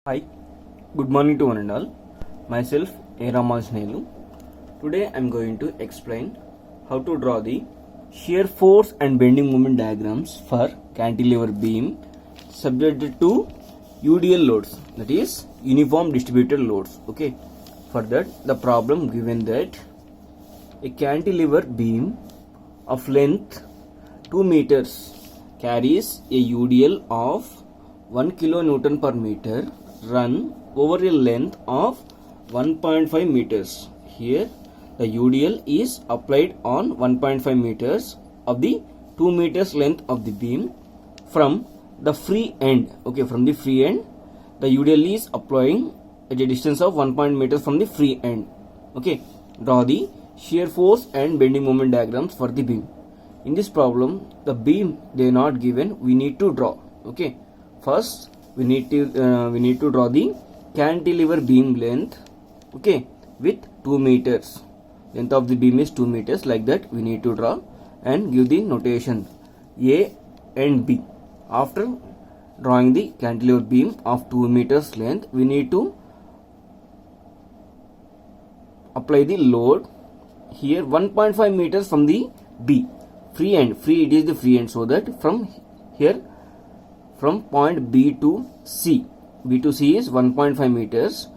Hi, good morning to one and all. Myself, A. Ramanjnelu. Today I am going to explain how to draw the shear force and bending moment diagrams for cantilever beam subjected to UDL loads, that is uniform distributed loads. Okay, for that the problem given that a cantilever beam of length 2 meters carries a UDL of 1 kilonewton per meter run over a length of 1.5 meters. Here the UDL is applied on 1.5 meters of the 2 meters length of the beam from the free end. Okay, from the free end the UDL is applying at a distance of 1 meters from the free end. Okay, draw the shear force and bending moment diagrams for the beam. In this problem the beam they are not given, we need to draw. Okay, first we need to draw the cantilever beam length. Okay, with 2 meters. Length of the beam is 2 meters. Like that we need to draw and give the notation A and B. After drawing the cantilever beam of 2 meters length, we need to apply the load here 1.5 meters from the B. Free end, it is the free end, so that from here, from point B to C is 1.5 meters.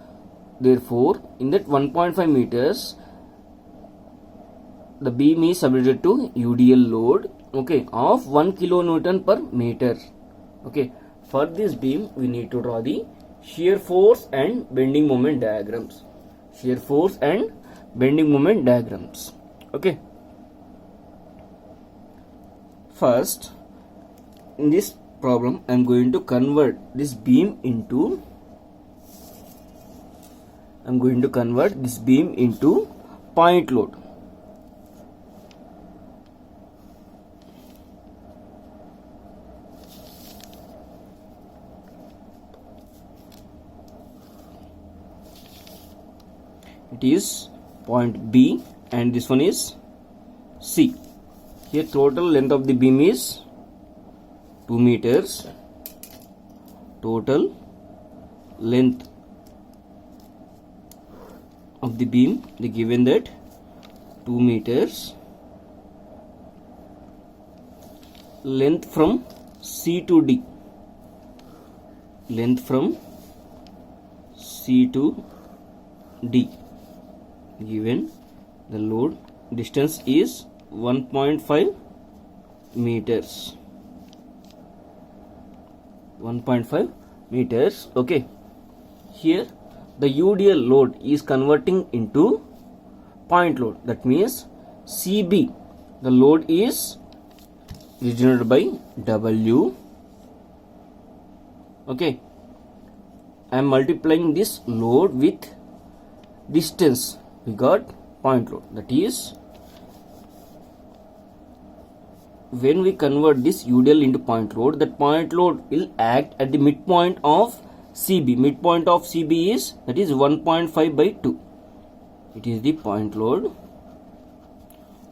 Therefore in that 1.5 meters the beam is subjected to UDL load, okay, of 1 kilonewton per meter. Okay, for this beam we need to draw the shear force and bending moment diagrams. Shear force and bending moment diagrams. Okay, first in this problem I am going to convert this beam into point load. It is point B and this one is C. Here total length of the beam is 2 meters. Total length of the beam, they given that 2 meters. Length from C to D. Length from C to D. Given the load distance is 1.5 meters. 1.5 meters. Okay, here the UDL load is converting into point load. That means CB, the load is denoted by W. Okay, I am multiplying this load with distance, we got point load. That is, when we convert this UDL into point load, that point load will act at the midpoint of CB. Midpoint of CB is, that is 1.5 by 2. It is the point load.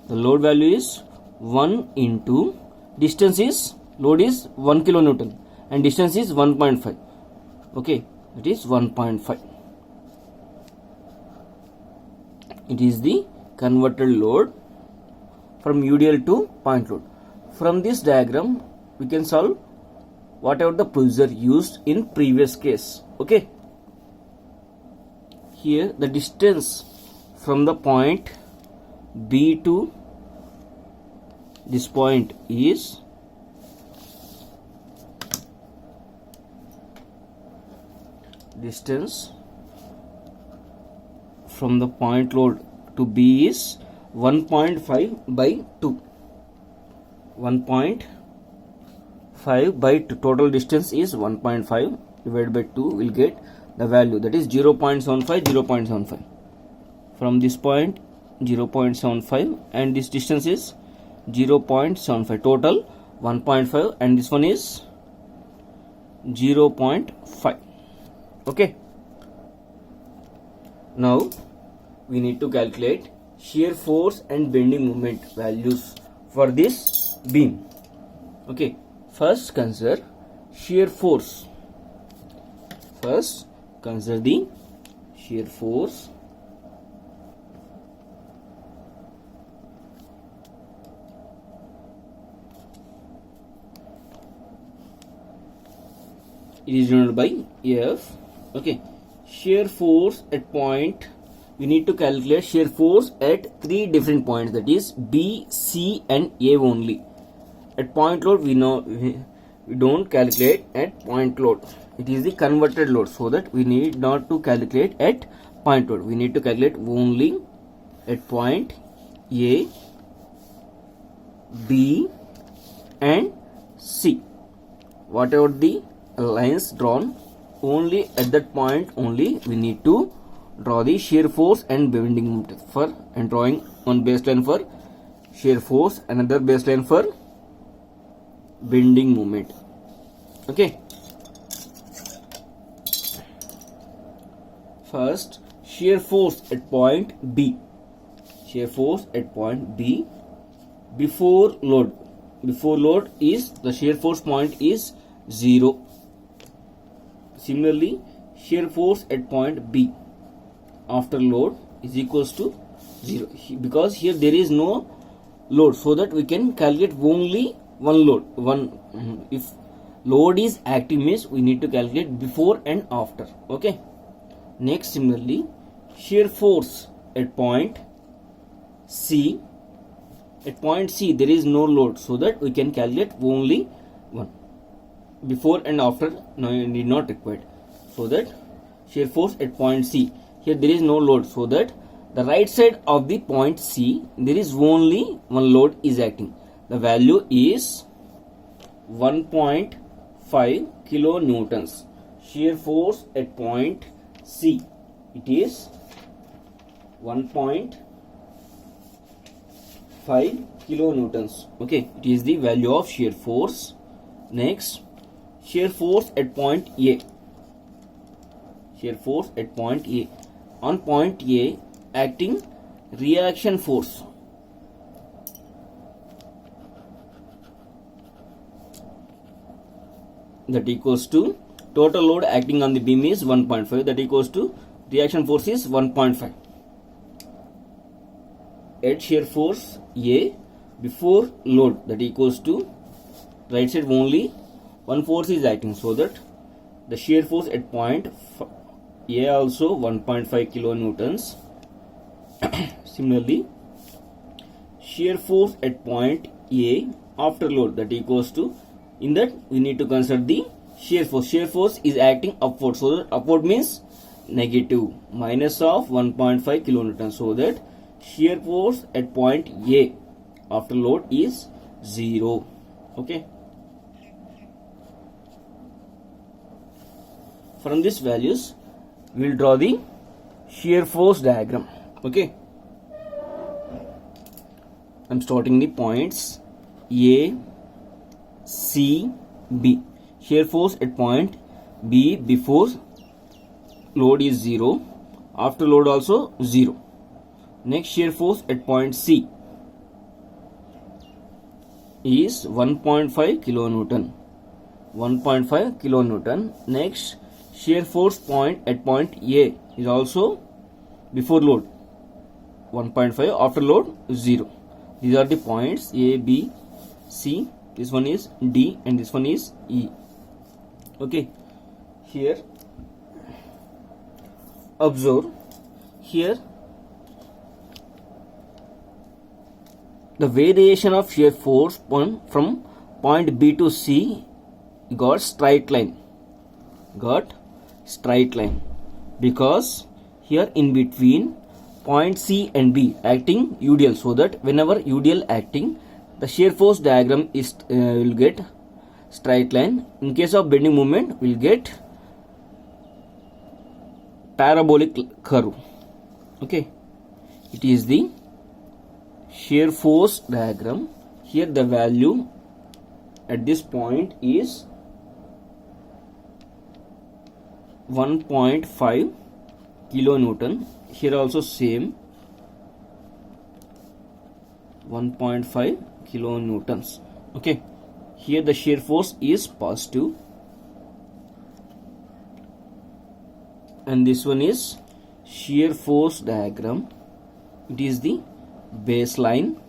The load value is 1 into distance is, load is 1 kilonewton and distance is 1.5. Okay, it is 1.5. It is the converted load from UDL to point load. From this diagram we can solve whatever the procedure used in previous case. Okay, here the distance from the point B to this point is distance from the point load to B is 1.5 by 2. 1.5 by 2. Total distance is 1.5 divided by 2 will get the value, that is 0.75. From this point 0.75 and this distance is 0.75. Total 1.5 and this one is 0.5. Okay, now we need to calculate shear force and bending moment values for this beam. Okay, first consider shear force. First, consider the shear force. It is denoted by F. Okay, shear force at point, we need to calculate shear force at three different points, that is B, C and A only. At point load we don't calculate at point load. It is the converted load, so that we need not to calculate at point load. We need to calculate only at point A, B and C. Whatever the lines drawn, only at that point only we need to draw the shear force and bending moment. For and drawing one baseline for shear force, another baseline for bending moment. Okay, first shear force at point B. Shear force at point B before load. Before load is the shear force point is 0. Similarly, shear force at point B after load is equals to 0, because here there is no load, so that we can calculate only one load. If load is active means we need to calculate before and after. Okay, next, similarly, shear force at point C. At point C there is no load, so that we can calculate only one. Before and after need not required, so that shear force at point C, here there is no load, so that the right side of the point C there is only one load is acting. The value is 1.5 kilonewtons. Shear force at point C, it is 1.5 kilonewtons. Okay, it is the value of shear force. Next, shear force at point A. Shear force at point A. On point A, acting reaction force. That equals to total load acting on the beam is 1.5. That equals to reaction force is 1.5. At shear force A before load, that equals to right side only one force is acting, so that the shear force at point A also 1.5 kilonewtons. Similarly, shear force at point A after load, that equals to, in that we need to consider the shear force. Shear force is acting upward, so that upward means negative, minus of 1.5 kilonewtons, so that shear force at point A after load is 0. Okay, from these values we will draw the shear force diagram. Okay, I am starting the points A, C, B. Shear force at point B before load is 0, after load also 0. Next, shear force at point C is 1.5 kilonewton. 1.5 kilonewton. Next, shear force point at point A is also before load 1.5, after load 0. These are the points A, B, C. This one is D and this one is E. Okay, here observe, here the variation of shear force from point B to C got straight line. Because here in between point C and B acting UDL, so that whenever UDL acting, the shear force diagram is will get straight line. In case of bending moment, will get parabolic curve. Okay, it is the shear force diagram. Here the value at this point is 1.5 kilonewton. Here also same 1.5 kilonewtons. Okay, here the shear force is positive. and this one is shear force diagram. It is the baseline.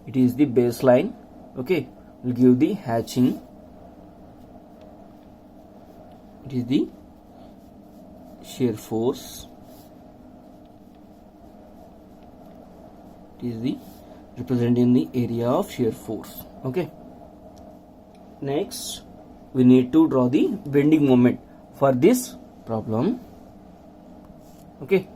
It is the baseline. Okay, we'll give the hatching. It is the shear force. It is the representing the area of shear force. Okay. Next, we need to draw the bending moment for this problem. Okay.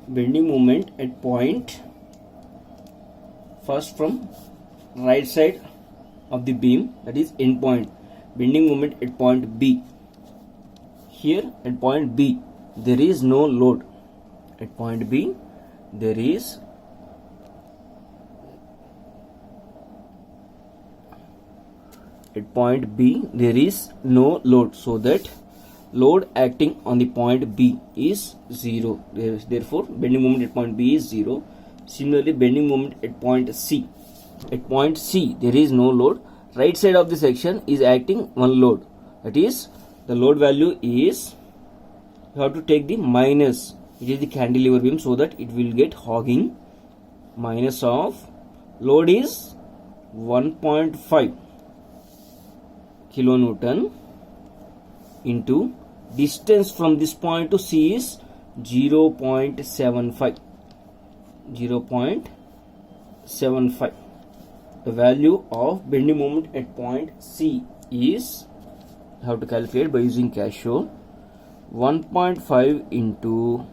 Bending moment at point, first from right side of the beam, that is end point. Bending moment at point B. Here at point B there is no load. At point B there is no load, so that load acting on the point B is 0. Therefore, bending moment at point B is 0. Similarly, bending moment at point C. At point C, there is no load. Right side of the section is acting one load. That is, the load value is, you have to take the minus. It is the cantilever beam, so that it will get hogging. Minus of load is 1.5 kilonewton into distance from this point to C is 0.75. The value of bending moment at point C is, you have to calculate by using Casio, 1.5 into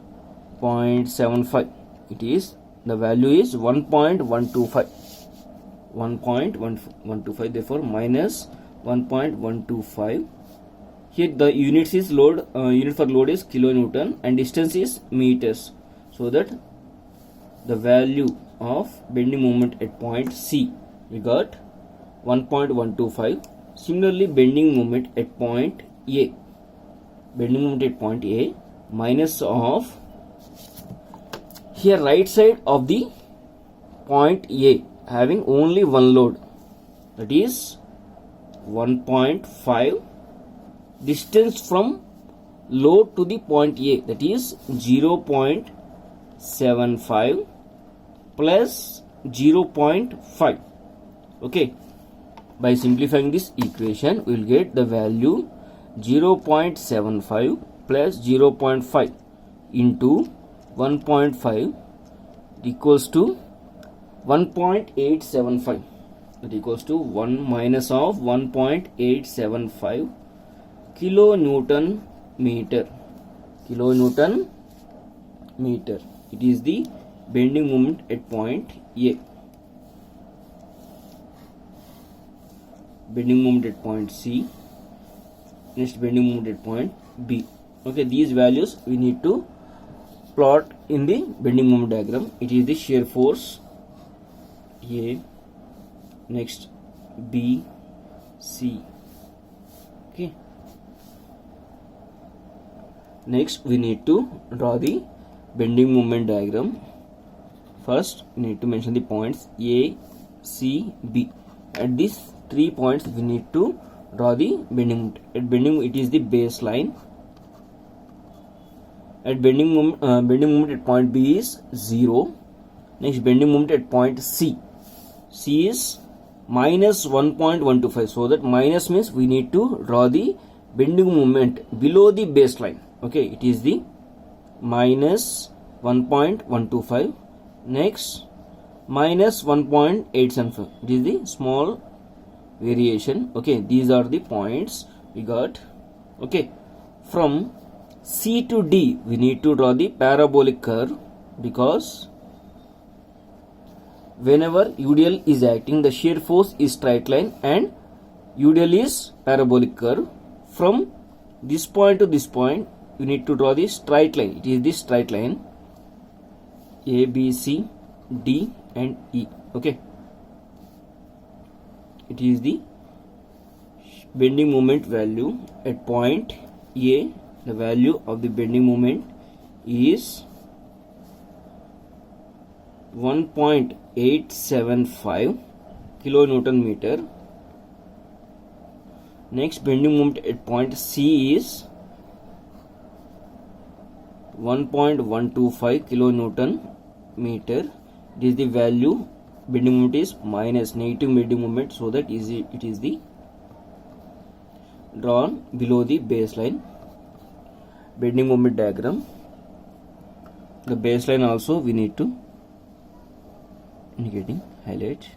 0.75. It is, the value is 1.125. 1.125, therefore minus 1.125. Here the units is load, unit for load is kilonewton and distance is meters, so that the value of bending moment at point C, we got 1.125. Similarly, bending moment at point A. Bending moment at point A minus of, here right side of the point A having only one load, that is 1.5. Distance from load to the point A, that is 0.75 plus 0.5. Okay, by simplifying this equation, we will get the value 0.75 plus 0.5 into 1.5 equals to 1.875. That equals to 1 minus of 1.875 kilonewton meter. It is the bending moment at point A. Bending moment at point C. Next, bending moment at point B. Okay, these values we need to plot in the bending moment diagram. It is the shear force A, next B, C. Okay. Next, we need to draw the bending moment diagram. First, we need to mention the points A, C, B. At these 3 points, we need to draw the bending moment. At bending, it is the baseline. At bending moment at point B is 0. Next, bending moment at point C. C is minus 1.125. So that minus means we need to draw the bending moment below the baseline. Okay, it is the minus 1.125. Next, minus 1.875. It is the small variation. Okay, these are the points we got. Okay, from C to D we need to draw the parabolic curve, because whenever UDL is acting, the shear force is straight line and UDL is parabolic curve. From this point to this point, you need to draw the straight line. It is this straight line A, B, C, D and E. Okay. it is the bending moment value at point A. The value of the bending moment is 1.875 kilonewton meter. Next bending moment at point C is 1.125 kilonewton meter. It is the value, bending moment is minus negative bending moment, so that it is the drawn below the baseline bending moment diagram. The baseline also we need to indicating highlight.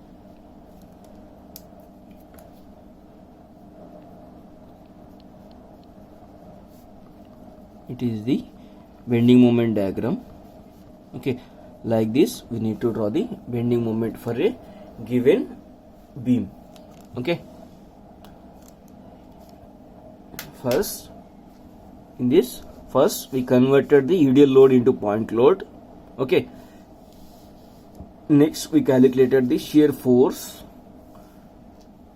It is the bending moment diagram. Okay, like this we need to draw the bending moment for a given beam. Okay, first we converted the ideal load into point load. Okay, next we calculated the shear force.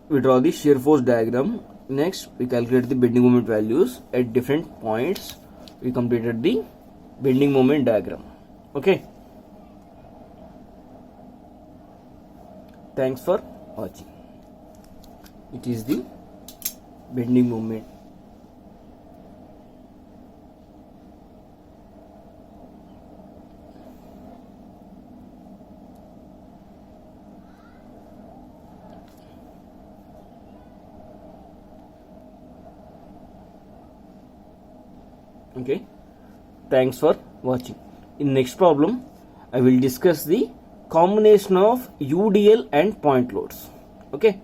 We draw the shear force diagram. Next we calculate the bending moment values at different points. We completed the bending moment diagram. Okay, thanks for watching. It is the bending moment. Okay, thanks for watching. In next problem I will discuss the combination of UDL and point loads. Okay.